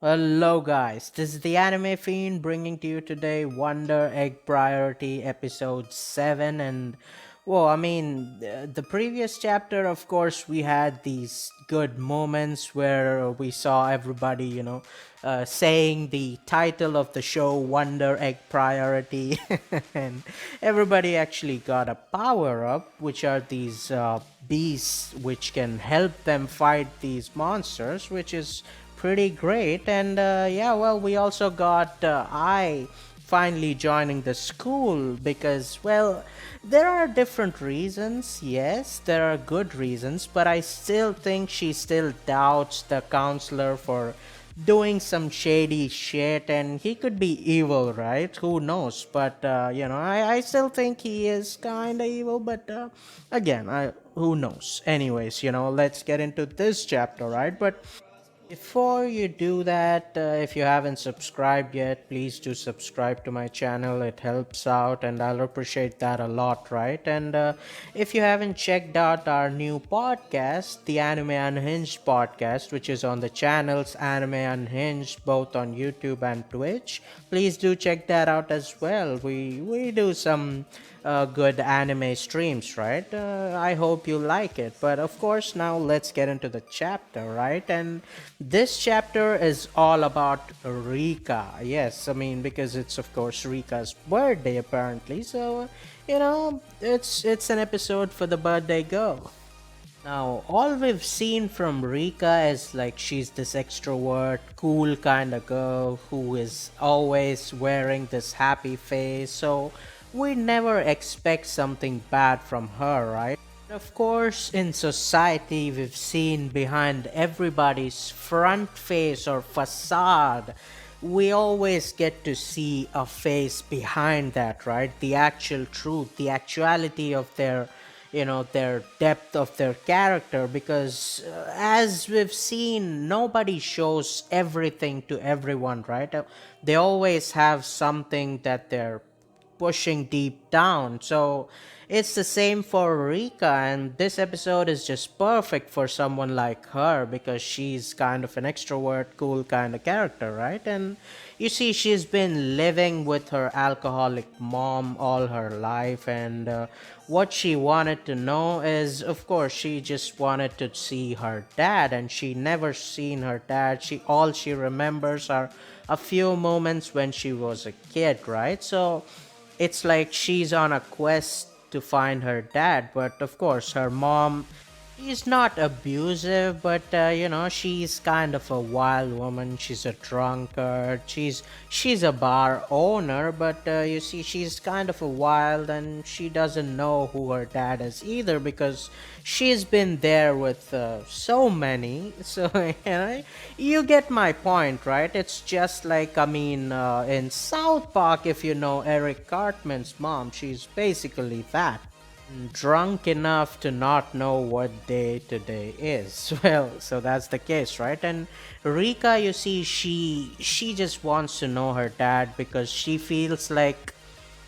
Hello, guys. This is the Anime Fiend bringing to you today Wonder Egg Priority Episode 7. And, well, the previous chapter, of course, we had these good moments where we saw everybody, saying the title of the show, Wonder Egg Priority. And everybody actually got a power up, which are these beasts which can help them fight these monsters, which is pretty great. And yeah, well, we also got I finally joining the school because, well, there are different reasons. Yes, there are good reasons, but I still think she still doubts the counselor for doing some shady shit, and he could be evil, right? Who knows? But I still think he is kind of evil, but again, who knows? Anyways, let's get into this chapter, right? But before you do that, if you haven't subscribed yet, please do subscribe to my channel. It helps out, and I'll appreciate that a lot, right? And if you haven't checked out our new podcast, the Anime Unhinged podcast, which is on the channels Anime Unhinged, both on YouTube and Twitch, please do check that out as well. We do some good anime streams, right? I hope you like it. But of course, now let's get into the chapter, right? And this chapter is all about Rika. Yes, because it's of course Rika's birthday apparently. So, it's an episode for the birthday girl. Now, all we've seen from Rika is like she's this extrovert, cool kind of girl who is always wearing this happy face, so we never expect something bad from her, right? Of course, in society, we've seen behind everybody's front face or facade, we always get to see a face behind that, right? The actual truth, the actuality of their depth of their character, because as we've seen, nobody shows everything to everyone, right? They always have something that they're pushing deep down. So it's the same for Rika, and this episode is just perfect for someone like her because she's kind of an extrovert, cool kind of character, right? And you see, she's been living with her alcoholic mom all her life, and what she wanted to know is, of course, she just wanted to see her dad, and she never seen her dad. She remembers are a few moments when she was a kid, right? So it's like she's on a quest to find her dad, but of course her mom is not abusive, but she's kind of a wild woman. She's a drunkard. She's a bar owner, but you see, she's kind of a wild, and she doesn't know who her dad is either because she's been there with so many. So you get my point, right? It's just like, in South Park, if you know Eric Cartman's mom, she's basically that, drunk enough to not know what day today is. Well, so that's the case, right? And Rika, you see, she just wants to know her dad because she feels like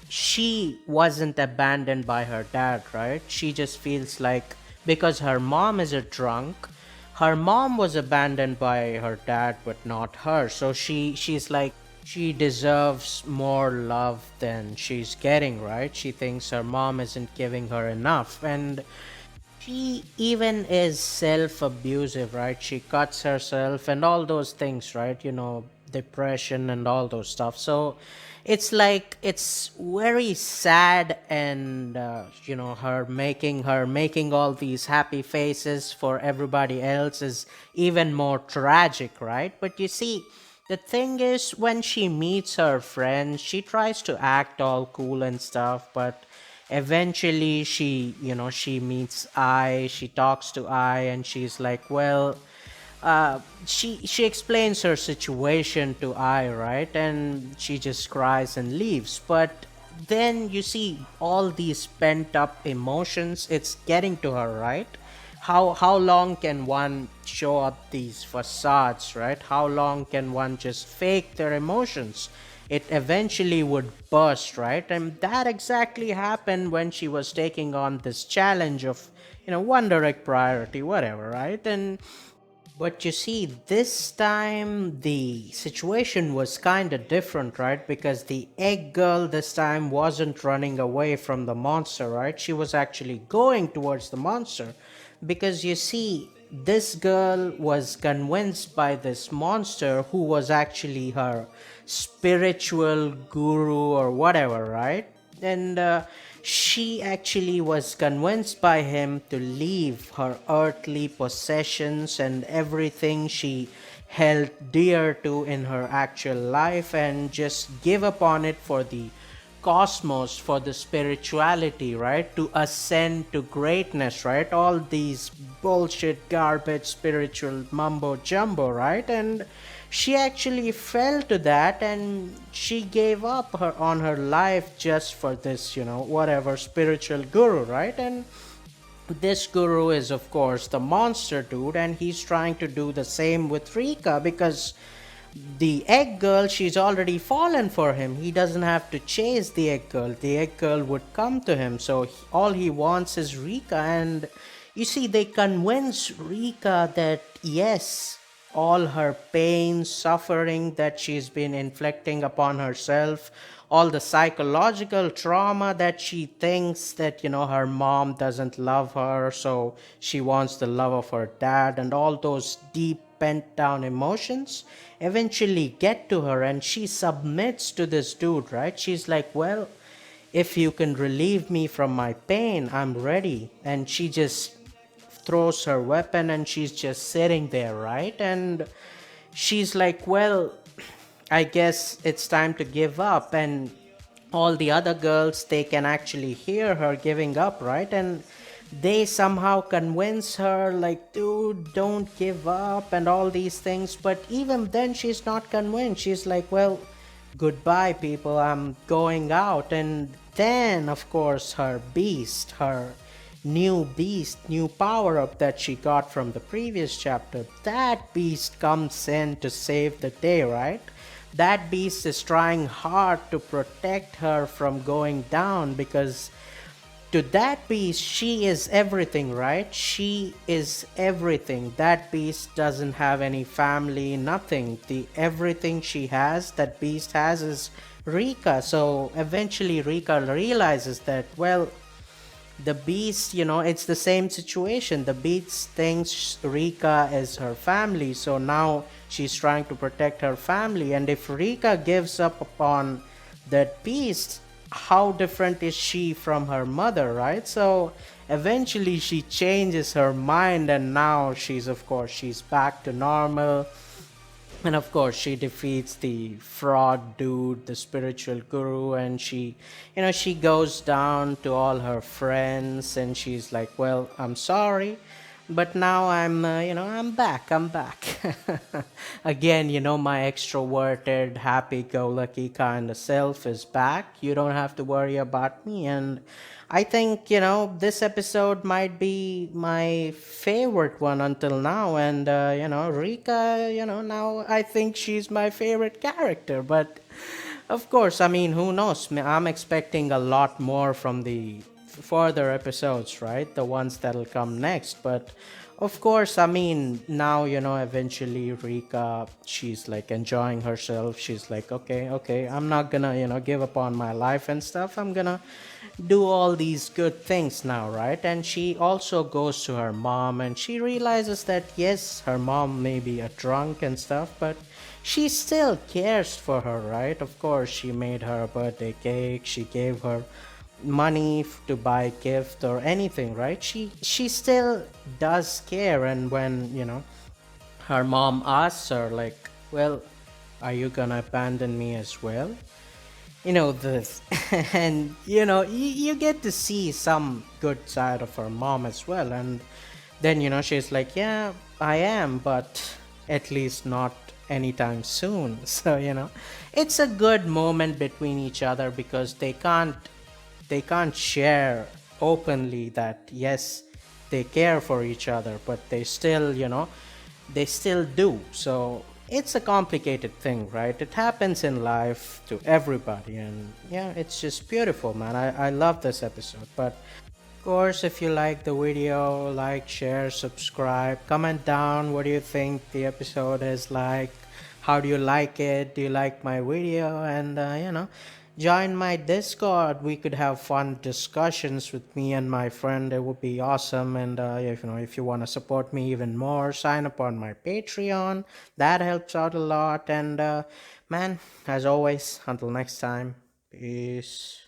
she wasn't abandoned by her dad, right? She just feels like because her mom is a drunk, her mom was abandoned by her dad but not her. So she's like she deserves more love than she's getting, right? She thinks her mom isn't giving her enough, and she even is self-abusive, right? She cuts herself and all those things, right? Depression and all those stuff. So it's like it's very sad, and her making all these happy faces for everybody else is even more tragic, right? But you see, the thing is, when she meets her friends, she tries to act all cool and stuff, but eventually she meets I, she talks to I, and she's like, well, she explains her situation to I, right? And she just cries and leaves. But then you see all these pent up emotions, it's getting to her, right? How long can one show up these facades, right? How long can one just fake their emotions? It eventually would burst, right? And that exactly happened when she was taking on this challenge of Wonder Egg Priority, whatever, right? And But you see, this time the situation was kind of different, right? Because the egg girl this time wasn't running away from the monster, right? She was actually going towards the monster. Because you see, this girl was convinced by this monster who was actually her spiritual guru or whatever, right? And she actually was convinced by him to leave her earthly possessions and everything she held dear to in her actual life and just give up on it for the cosmos, for the spirituality, right? To ascend to greatness, right? All these bullshit, garbage, spiritual mumbo jumbo, right? And she actually fell to that and she gave up her on her life just for this, whatever spiritual guru, right? And this guru is of course the monster dude, and he's trying to do the same with Rika because the egg girl, she's already fallen for him. He doesn't have to chase the egg girl. The egg girl would come to him. So all he wants is Rika. And you see, they convince Rika that yes, all her pain, suffering that she's been inflicting upon herself, all the psychological trauma that she thinks that, her mom doesn't love her, so she wants the love of her dad, and all those deep pent down emotions eventually get to her and she submits to this dude, right? She's like, well, if you can relieve me from my pain, I'm ready. And she just throws her weapon and she's just sitting there, right? And she's like, well, I guess it's time to give up. And all the other girls, they can actually hear her giving up, right? And they somehow convince her, like, dude, don't give up and all these things. But even then, she's not convinced. She's like, well, goodbye, people, I'm going out. And then, of course, her beast, her new beast, new power up that she got from the previous chapter, that beast comes in to save the day, right? That beast is trying hard to protect her from going down because to that beast, she is everything, right? She is everything. That beast doesn't have any family, nothing. The everything she has, that beast has, is Rika. So eventually Rika realizes that, well, the beast, it's the same situation. The beast thinks Rika is her family, so now she's trying to protect her family. And if Rika gives up upon that beast, how different is she from her mother, right? So eventually she changes her mind, and now of course, she's back to normal. And of course she defeats the fraud dude, the spiritual guru, and she goes down to all her friends and she's like, well, I'm sorry, but now I'm back again. My extroverted, happy-go-lucky kind of self is back. You don't have to worry about me. And I think, this episode might be my favorite one until now. And, Rika, now I think she's my favorite character. But of course, I mean, who knows? I'm expecting a lot more from the further episodes, right? The ones that'll come next. But of course, I mean, now, eventually Rika, she's like enjoying herself. She's like, okay, okay, I'm not gonna, give up on my life and stuff. I'm gonna do all these good things now, right? And she also goes to her mom and she realizes that, yes, her mom may be a drunk and stuff, but she still cares for her, right? Of course, she made her a birthday cake, she gave her money to buy gift or anything, right? She still does care. And when her mom asks her, like, well, are you gonna abandon me as well? This and you get to see some good side of her mom as well. And then she's like, yeah, I am, but at least not anytime soon. So it's a good moment between each other because they can't share openly that yes, they care for each other, but they still do. So it's a complicated thing, right? It happens in life to everybody. And yeah, it's just beautiful, man. I love this episode. But Course, if you like the video, like, share, subscribe, comment down what do you think the episode is like. How do you like it? Do you like my video? And join my Discord. We could have fun discussions with me and my friend. It would be awesome. And if you want to support me even more, sign up on my Patreon. That helps out a lot. And man, as always, until next time, peace.